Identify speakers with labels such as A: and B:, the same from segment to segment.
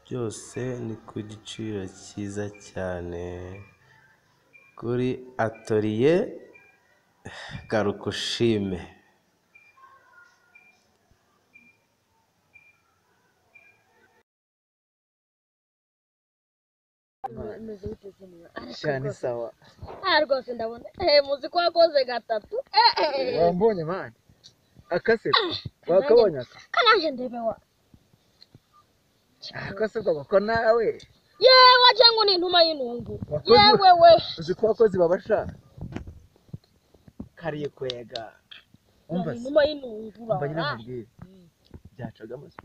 A: byose ni ku giciro cyiza cyane kuri atoriye garuka ushime.
B: Cyane sawa.
C: Rwose ndabona muzi ko wakoze gatatu.
B: Wambonye mani akase wakabonye
C: Kananje ndebe wa
B: akase ko nawe
C: yewe cyangwa ni intuma y'intungu yewe we
B: uzi ko abakozi babasha kariye kwega umva
C: intuma y'intungu
B: mbanyira nkubwire byacaga amaso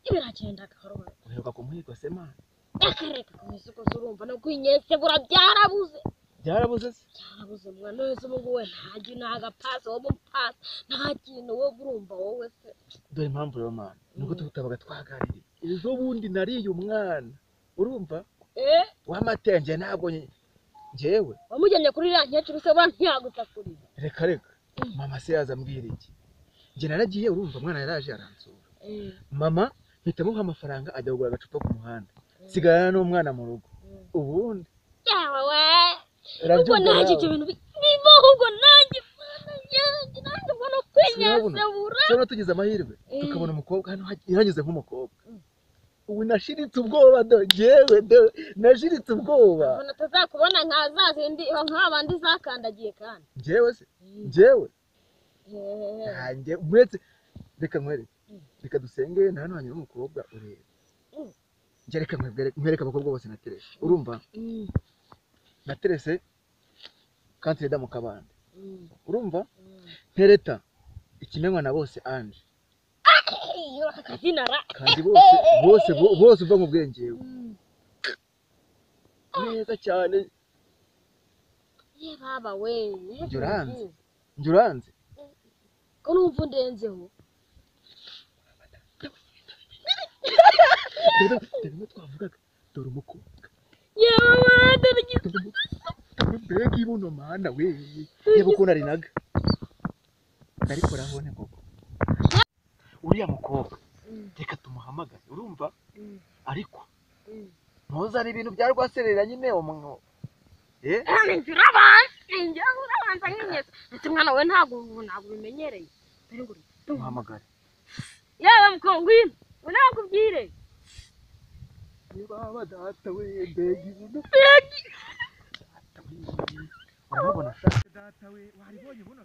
C: ibiragenda gahoro
B: uheruka kumuhiga se mani
C: akareka kumisuko urumva no kwinyese bura byarabuze mwana wese ubu we ntaji nagapasa wo mupasa nta kintu wo urumva wowe se
B: dore impamvu rero mani nuko tutabaga twagaririye ejo bundi nariye umwana urumva wamatenge ntabwo njyewe
C: wamujyanye kuri iriya nkecuru se bura ntiyagusakurira
B: reka mama se yaza ambwira iki njye naragiye urumva mwana yaraje aransura mama mpitamuha amafaranga ajya kugura agacupa ku muhanda sigarana n'umwana mu rugo ubundi
C: yawe we ubwo nanjye ibyo bintu bibaho ubwo nanjye mbona kwinyasebura
B: rero tugize amahirwe tukabona umukobwa hano yanyuze nk'umukobwa ubu nashiritse ubwoba njyewe nashiritse ubwoba
C: ubona tuzakubona nka za zindi nk'abandi zakandagiye kandi
B: njyewe mwese reka nkwereke reka dusenge na hano hanyura umukobwa urebe njye reka nkwereke abakobwa bose naterese urumva naterese kantireda mu kabande urumva ntereta ikimenywa na bose anje kandi bose uva mu bwengewe neza cyane
C: ye baba we
B: njye uranze
C: ko numva undenzeho
B: dore twavugaga dore umukobwa
C: yewe dore
B: mbega ibuno mana we yeba ukuntu arinaga ariko urabone koko uriya mukobwa reka tumuhamagare urumva ariko ntuzane ibintu bya rwaserera nyine umuntu
C: urabanza nk'inyese ese mwana we ntabwo bimenyereye
B: tumuhamagare
C: yewe mukobwa unakubwire
B: baba data we mbega ibuno urabona shaka data we waribonye buno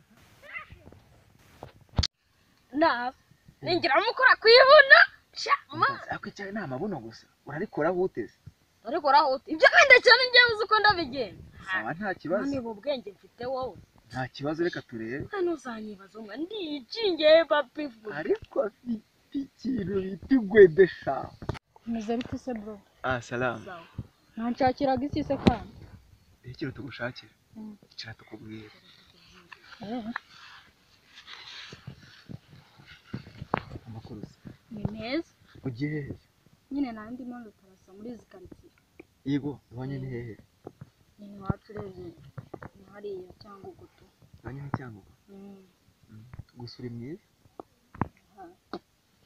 C: ningira mukora kwibona
B: akwicaye nta mabuno gusa urarikoraho uteze
C: ibyo wenda cyane njye uzi uko ndabigenza
B: sawa nta kibazo
C: niba ubwenge mfite wowe
B: nta kibazo reka turebe
C: hano uzanyibaza umwe ndicingiye papifu
B: ariko afite ikintu bita igwedesha
C: umeze bite se bro
B: salamu
C: ntanshakiraga isi se kandi
B: ikintu tugushakira icara tukubwira amakuru
C: ni meza
B: ugiye hehe
C: nyine nari ndimo ndutarasa muri izi karitsiye
B: yego iwanyu ni hehe
C: ni iwacu urebye ni hariya cyangwa ugutu
B: iwanyu ni cyangwa gusa uri mwiza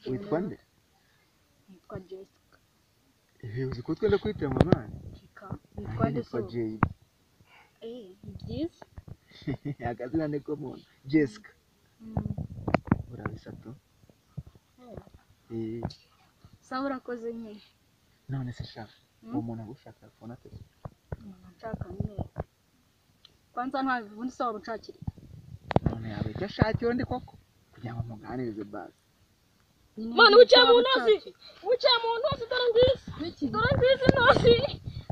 B: witwa nde
C: nitwa Jessica
B: uzi ko twenda kwitira mu mwana
C: nitwa nde
B: so Jay
C: ni byiza
B: akazina ni common Jessica urabisato
C: sawa urakoze nyine
B: none se shaka umuntu agushaka fona te
C: umuntu nshaka nyine kwanza nta bivundi sawa urucakira
B: none yawe cyo shakira ndi koko kugira ngo muganirize basi
C: mwana uciye mu ntozi dore ngizi ntozi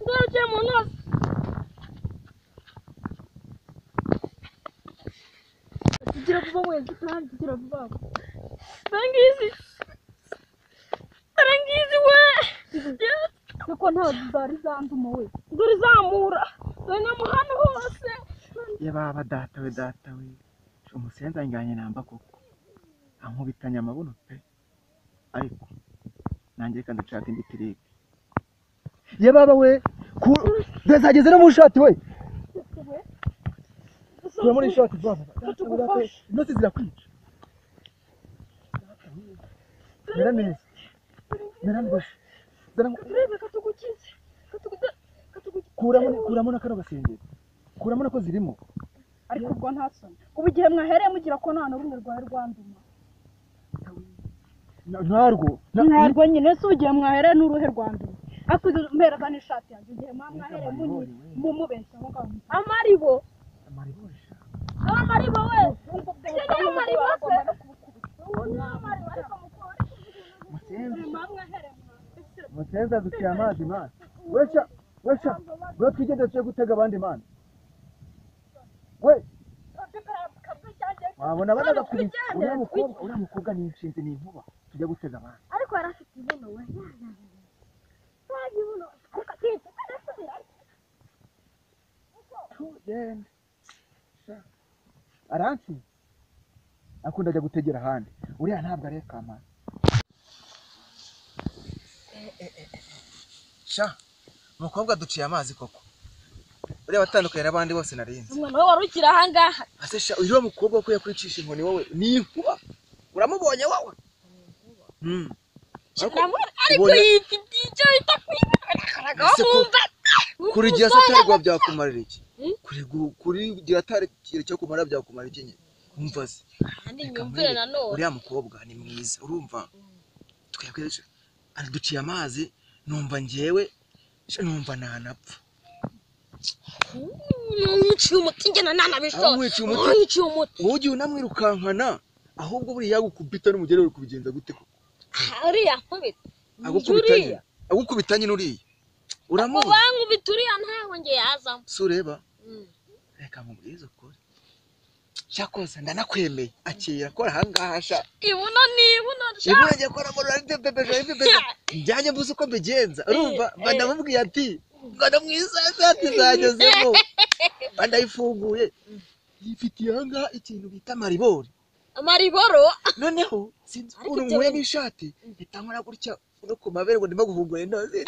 C: dore uciye mu ntozi tugira vuba wenda kandi tugira vuba dore ngizi we kuko nta zari zanduma we dore zamura dore nyamuhanda hose
B: ye baba data we umusenza nganye namba koko ankubitanya amabuno pe ariko nanjye kandi nshaka indi tiripe ye baba we ndazageze no mu shati we Kura muri shoti baba. Inoti zirakwica. Mera neza.
D: turebe katugukize
B: kuramo na kano gasengeri kuramo nako zirimo
D: ariko ubwo nta soni ubu igihe mwahereye mugira ko nta n'urumwe rwawe rwanduma ntarwo nyine si ugiye mwahereye n'uruhe rwanduma akuze mpereza n'ishati yanjye igihe mwahereye mumubeshya aho ngaho amaribo we
B: Musenza duciye amazi mana wesha bro twigende tuje gutega abandi mana we wabona banaga kuri uriya mukobwa ni inshinzi ni inkuba tujya gutega abandi
C: ariko yarafite ibuno we
B: aransi akunda ajya gutegera ahandi uriya ntabwo areka mana sha umukobwa duciye amazi koko uriya watandukanye n'abandi bose narinze
C: umwana we warukira aha ngaha
B: ase sha uriya mukobwa ko yakwicisha inkoni wowe ni inkuba uramubonye wowe
C: ariko yifitiye icyo bita kwibara
B: kuri gihe atarwa byakumarira iki kuri gihe atarikire cyo kumara byakumarira iki nyine umva se
C: kandi nyumvire nanone
B: uriya mukobwa ni mwiza urumva twebwe duciye amazi numva njyewe numva nanapfa
C: mwiciye umuti njye nanabishora mwiciye umuti
B: wowe ugiye unamwirukankana ahubwo buriya yagukubita n'umugere uri kubigenza gute koko
C: uriya nkubita
B: agukubitanye n'uriya uramuzi
C: bankubita uriya ntawe njye yazamo
B: si ureba reka mubwize ukuri cyakoze ndanakwemeye akira kora ahangaha sha
C: ibuno
B: ngiye kora njyanye mvuze uko mbigenza urumva ndamubwiye ati ngana mwiza ati zagezemo bandayifunguye yifitiye ahangaha ikintu bita maribori
C: noneho
B: sinzi ukuntu nkuye n'ishati itankora gutya no ku mabere ngo ndimo guhungura intozi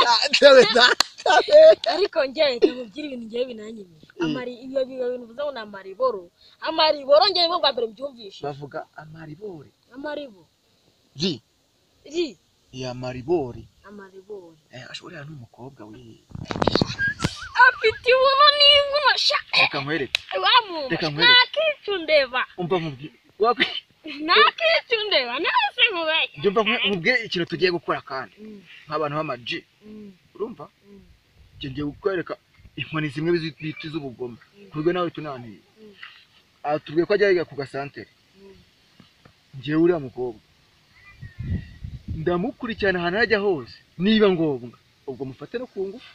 C: ariko njye ndamubwira ibintu ngiye binanyimye ibyo bintu bivuze ngo ni amariboro njye ngo bwa mbere mbyumvishe
B: bavuga amaribori
C: ri
B: ya maribori ashobora n'umukobwa we
C: afite ibuno n'inguno sha
B: reka nkwereke
C: nakicundeba
B: umva mubwire
C: nakicundeba nase mubeye
B: njumva mubwire ikintu tugiye gukora kandi nk'abantu b'amaji urumva ngiye kukwereka inkoni zimwe bita iz'ubugome kubwo nawe tunaniye atubwiye ko ajya yiga ku gasantere ngiye uriya mukobwa ndamukurikirana ahantu hajya hose niba ngombwa ubwo mufate no ku ngufu